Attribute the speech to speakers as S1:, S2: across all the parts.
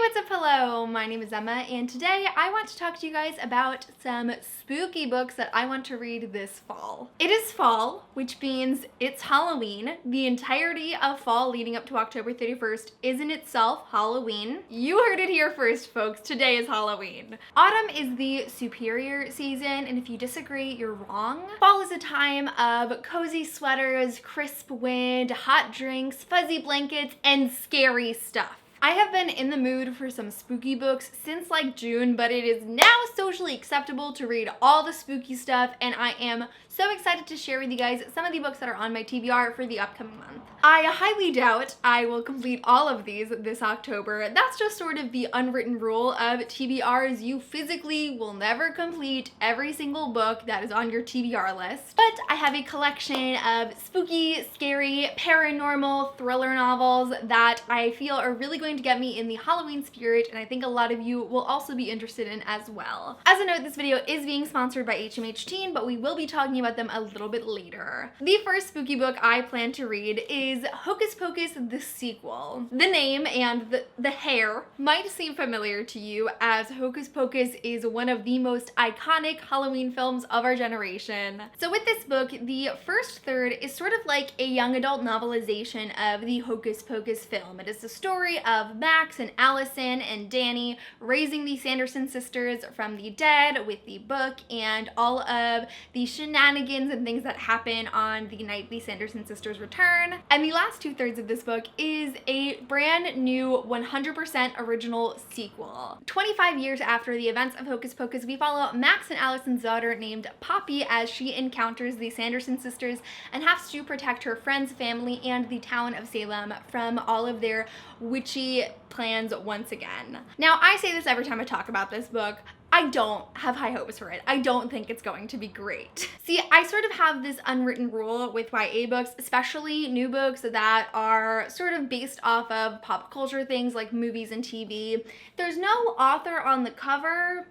S1: what's up? Hello, my name is Emma, and today I want to talk to you guys about some spooky books that I want to read this fall. It is fall, which means it's Halloween. The entirety of fall leading up to October 31st is in itself Halloween. You heard it here first, folks. Today is Halloween. Autumn is the superior season, and if you disagree, you're wrong. Fall is a time of cozy sweaters, crisp wind, hot drinks, fuzzy blankets, and scary stuff. I have been in the mood for some spooky books since like June, but it is now socially acceptable to read all the spooky stuff, and I am so excited to share with you guys some of the books that are on my TBR for the upcoming month. I highly doubt I will complete all of these this October. That's just sort of the unwritten rule of TBRs. You physically will never complete every single book that is on your TBR list. But I have a collection of spooky, scary, paranormal, thriller novels that I feel are really going to get me in the Halloween spirit, and I think a lot of you will also be interested in as well. As a note, this video is being sponsored by HMH Teen, but we will be talking about them a little bit later. The first spooky book I plan to read is Hocus Pocus, the sequel. The name and the hair might seem familiar to you, as Hocus Pocus is one of the most iconic Halloween films of our generation. So with this book, the first third is sort of like a young adult novelization of the Hocus Pocus film. It is the story of Max and Allison and Danny raising the Sanderson sisters from the dead with the book and all of the shenanigans and things that happen on the night the Sanderson sisters return. And the last 2/3 of this book is a brand new 100% original sequel. 25 years after the events of Hocus Pocus, we follow Max and Allison's daughter named Poppy as she encounters the Sanderson sisters and has to protect her friends, family, and the town of Salem from all of their witchy plans once again. Now, I say this every time I talk about this book. I don't have high hopes for it. I don't think it's going to be great. See, I sort of have this unwritten rule with YA books, especially new books that are sort of based off of pop culture things like movies and TV. There's no author on the cover,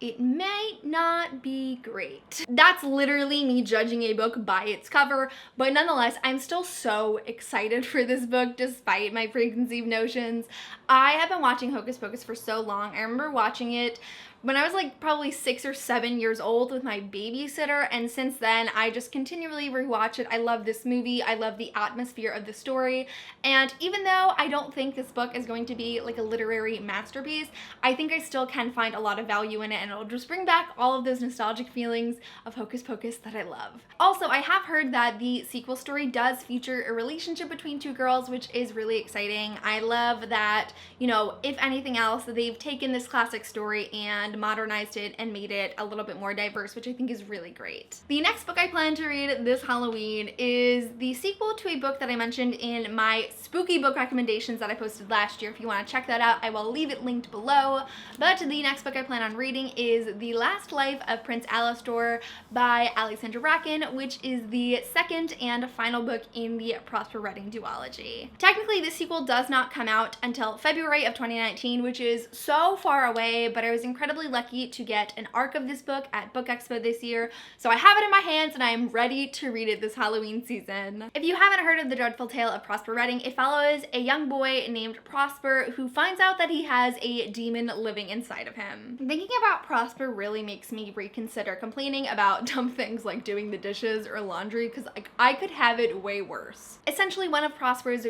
S1: it might not be great. That's literally me judging a book by its cover, but nonetheless, I'm still so excited for this book despite my preconceived notions. I have been watching Hocus Pocus for so long. I remember watching it when I was like probably 6 or 7 years old with my babysitter, and since then I just continually rewatch it. I love this movie. I love the atmosphere of the story, and even though I don't think this book is going to be like a literary masterpiece, I think I still can find a lot of value in it, and it'll just bring back all of those nostalgic feelings of Hocus Pocus that I love. Also, I have heard that the sequel story does feature a relationship between two girls, which is really exciting. I love that, you know, if anything else, they've taken this classic story and modernized it and made it a little bit more diverse, which I think is really great. The next book I plan to read this Halloween is the sequel to a book that I mentioned in my spooky book recommendations that I posted last year. If you want to check that out, I will leave it linked below. But the next book I plan on reading is The Last Life of Prince Alistair by Alexandra Bracken, which is the second and final book in the Prosper Redding duology. Technically, this sequel does not come out until February of 2019, which is so far away, but I was incredibly lucky to get an arc of this book at Book Expo this year, so I have it in my hands and I am ready to read it this Halloween season. If you haven't heard of The Dreadful Tale of Prosper Redding, it follows a young boy named Prosper who finds out that he has a demon living inside of him. Thinking about Prosper really makes me reconsider complaining about dumb things like doing the dishes or laundry, because like I could have it way worse. Essentially, one of Prosper's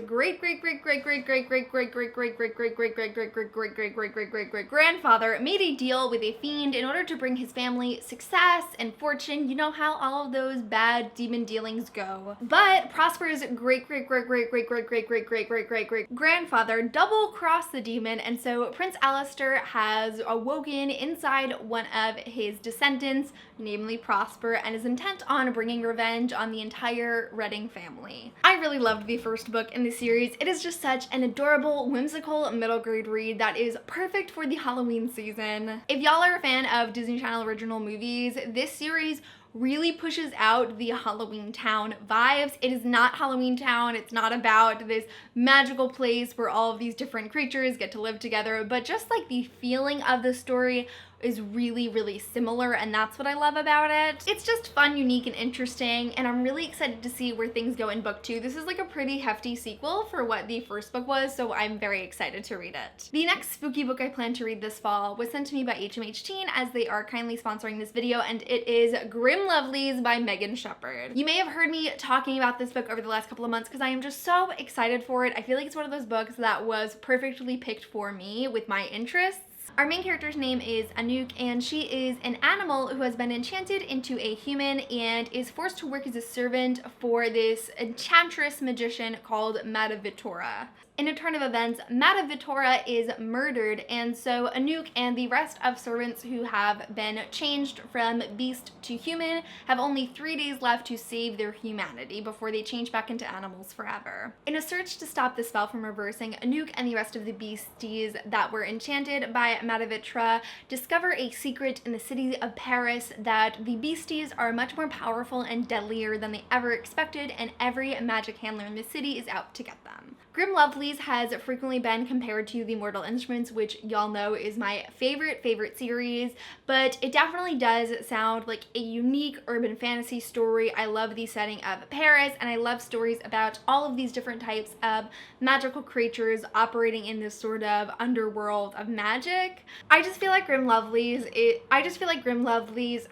S1: grandfather made a deal with a fiend in order to bring his family success and fortune. You know how all of those bad demon dealings go. But Prosper's grandfather double-crossed the demon, and so Prince Alistair has awoken inside one of his descendants, namely Prosper, and is intent on bringing revenge on the entire Redding family. I really loved the first book in the series. It is just such an adorable, whimsical middle grade read that is perfect for the Halloween season. If y'all are a fan of Disney Channel original movies, this series really pushes out the Halloween Town vibes. It is not Halloween Town. It's not about this magical place where all of these different creatures get to live together, but just like the feeling of the story is really, really similar, and that's what I love about it. It's just fun, unique, and interesting, and I'm really excited to see where things go in book 2. This is like a pretty hefty sequel for what the first book was, so I'm very excited to read it. The next spooky book I plan to read this fall was sent to me by Teen, as they are kindly sponsoring this video, and it is Grimm Lovelyz by Megan Shepherd. You may have heard me talking about this book over the last couple of months because I am just so excited for it. I feel like it's one of those books that was perfectly picked for me with my interests. Our main character's name is Anouk, and she is an animal who has been enchanted into a human and is forced to work as a servant for this enchantress magician called Madavitora. In a turn of events, Madavitora is murdered, and so Anouk and the rest of servants who have been changed from beast to human have only 3 days left to save their humanity before they change back into animals forever. In a search to stop the spell from reversing, Anouk and the rest of the beasties that were enchanted by Madavitora discover a secret in the city of Paris that the beasties are much more powerful and deadlier than they ever expected, and every magic handler in the city is out to get them. Grimm Lovelyz has frequently been compared to The Mortal Instruments, which y'all know is my favorite series, but it definitely does sound like a unique urban fantasy story. I love the setting of Paris, and I love stories about all of these different types of magical creatures operating in this sort of underworld of magic. I just feel like Grimm Lovelyz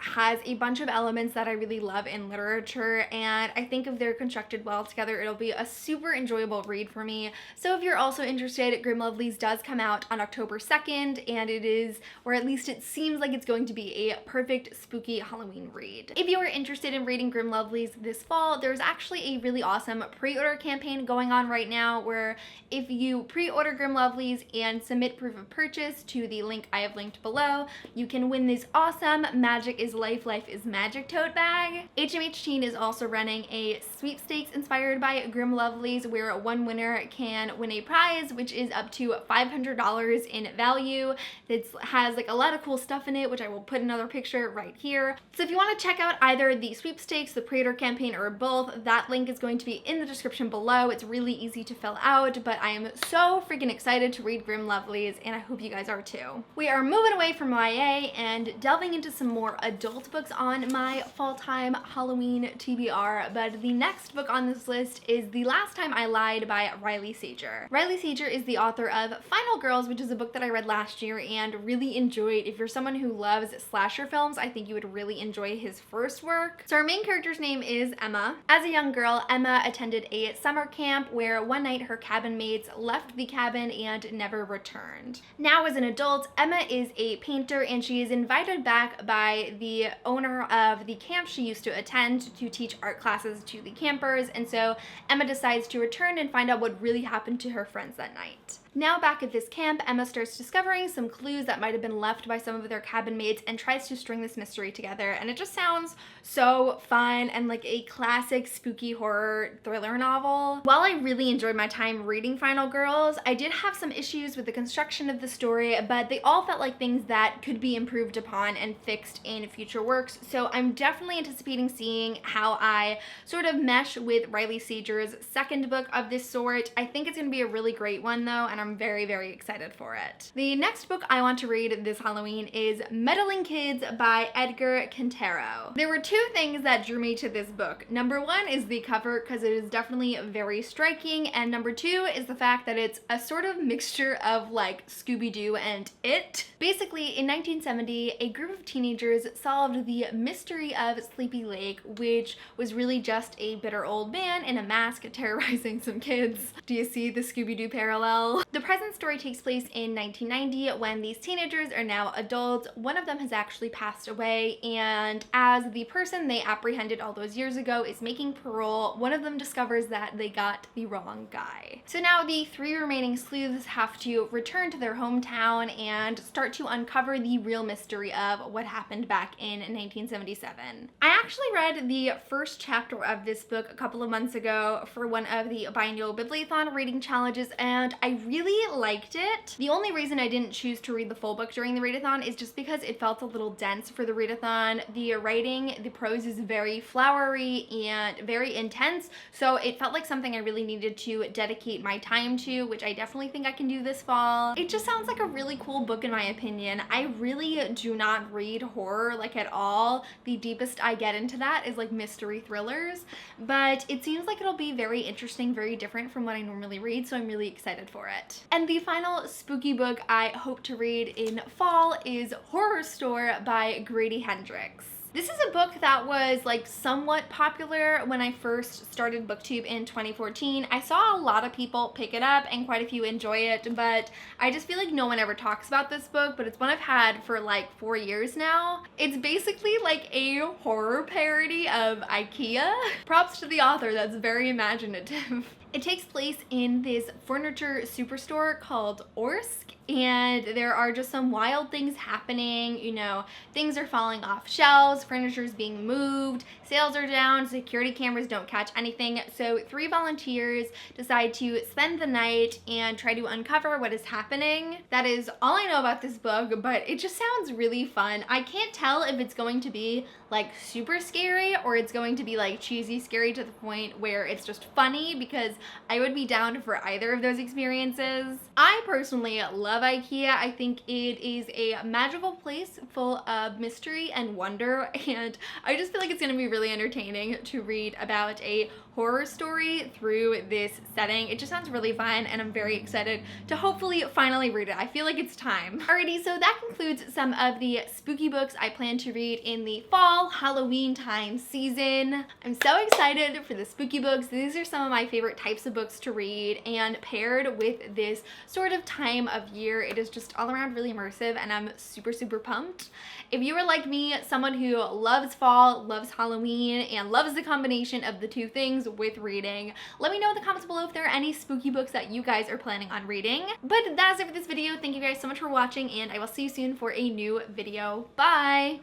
S1: has a bunch of elements that I really love in literature, and I think if they're constructed well together, it'll be a super enjoyable read for me. So if you're also interested, Grimm Lovelyz does come out on October 2nd, and it is, or at least it seems like it's going to be a perfect spooky Halloween read. If you are interested in reading Grimm Lovelyz this fall, there's actually a really awesome pre-order campaign going on right now where if you pre-order Grimm Lovelyz and submit proof of purchase to the link I have linked below, you can win this awesome Magic is Life, Life is Magic tote bag. Teen is also running a sweepstakes inspired by Grimm Lovelyz where one winner can win a prize, which is up to $500 in value. It has like a lot of cool stuff in it, which I will put another picture right here. So if you want to check out either the sweepstakes, the pre-order campaign, or both, that link is going to be in the description below. It's really easy to fill out, but I am so freaking excited to read Grimm Lovelyz, and I hope you guys are too. We are moving away from YA and delving into some more adult books on my fall time Halloween TBR, but the next book on this list is The Last Time I Lied by Riley Sager. Riley Sager is the author of Final Girls, which is a book that I read last year and really enjoyed. If you're someone who loves slasher films, I think you would really enjoy his first work. So our main character's name is Emma. As a young girl, Emma attended a summer camp where one night her cabin mates left the cabin and never returned. Now as an adult, Emma is a painter and she is invited back by the owner of the camp she used to attend to teach art classes to the campers, and so Emma decides to return and find out what really happened to her friends that night. Now back at this camp, Emma starts discovering some clues that might have been left by some of their cabin mates and tries to string this mystery together, and it just sounds so fun and like a classic spooky horror thriller novel. While I really enjoyed my time reading Final Girls, I did have some issues with the construction of the story, but they all felt like things that could be improved upon and fixed in future works, so I'm definitely anticipating seeing how I sort of mesh with Riley Sager's second book of this sort. I think it's going to be a really great one though, and I'm very excited for it. The next book I want to read this Halloween is Meddling Kids by Edgar Quintero. There were two things that drew me to this book. Number one is the cover, because it is definitely very striking, and number two is the fact that it's a sort of mixture of like Scooby-Doo and It. Basically, in 1970, a group of teenagers solved the mystery of Sleepy Lake, which was really just a bitter old man in a mask terrorizing some kids. Do you see the Scooby-Doo parallel? The present story takes place in 1990 when these teenagers are now adults. One of them has actually passed away, and as the person they apprehended all those years ago is making parole, one of them discovers that they got the wrong guy. So now the three remaining sleuths have to return to their hometown and start to uncover the real mystery of what happened back in 1977. I actually read the first chapter of this book a couple of months ago for one of the biannual Bibliothon reading challenges, and I really really liked it. The only reason I didn't choose to read the full book during the readathon is just because it felt a little dense for the readathon. The writing, the prose is very flowery and very intense, so it felt like something I really needed to dedicate my time to, which I definitely think I can do this fall. It just sounds like a really cool book in my opinion. I really do not read horror like at all. The deepest I get into that is like mystery thrillers, but it seems like it'll be very interesting, very different from what I normally read, so I'm really excited for it. And the final spooky book I hope to read in fall is Horror Store by Grady Hendrix. This is a book that was like somewhat popular when I first started BookTube in 2014. I saw a lot of people pick it up and quite a few enjoy it, but I just feel like no one ever talks about this book, but it's one I've had for like 4 years now. It's basically like a horror parody of IKEA. Props to the author, that's very imaginative. It takes place in this furniture superstore called Orsk, and there are just some wild things happening. You know, things are falling off shelves, furniture's being moved, sales are down, security cameras don't catch anything. So 3 volunteers decide to spend the night and try to uncover what is happening. That is all I know about this book, but it just sounds really fun. I can't tell if it's going to be like super scary or it's going to be like cheesy scary to the point where it's just funny, because I would be down for either of those experiences. I personally love IKEA. I think it is a magical place full of mystery and wonder, and I just feel like it's gonna be really entertaining to read about a horror story through this setting. It just sounds really fun, and I'm very excited to hopefully finally read it. I feel like it's time. Alrighty, so that concludes some of the spooky books I plan to read in the fall Halloween time season. I'm so excited for the spooky books. These are some of my favorite types of books to read, and paired with this sort of time of year, it is just all around really immersive, and I'm super, super pumped. If you are like me, someone who loves fall, loves Halloween, and loves the combination of the two things with reading, let me know in the comments below if there are any spooky books that you guys are planning on reading. But that is it for this video. Thank you guys so much for watching, and I will see you soon for a new video. Bye!